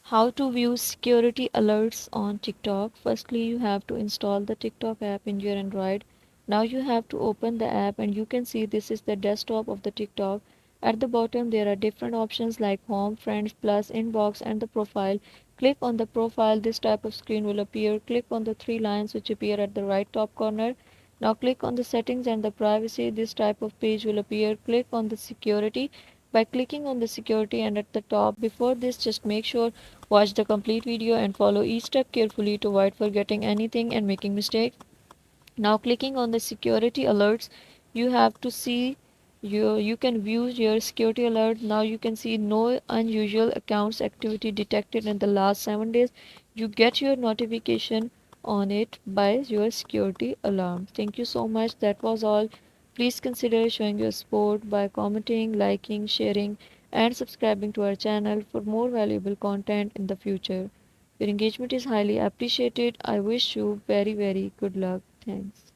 How to view security alerts on TikTok. Firstly, you have to install the TikTok app in your Android. Now you have to open the app and you can see this is the desktop of the TikTok. At the bottom there are different options like home, friends, plus, inbox and the profile. Click on the profile, this type of screen will appear. Click on the three lines which appear at the right top corner. Now click on the settings and the privacy, this type of page will appear. Click on the security. By clicking on the security and at the top, before this just make sure watch the complete video and follow each step carefully to avoid forgetting anything and making mistakes. Now clicking on the security alerts, you have to see you can view your security alert. Now you can see no unusual accounts activity detected in the last 7 days. You get your notification on it by your security alarm. Thank you so much. That was all. Please consider showing your support by commenting, liking, sharing and subscribing to our channel for more valuable content in the future. Your engagement is highly appreciated. I wish you very good luck. Thanks.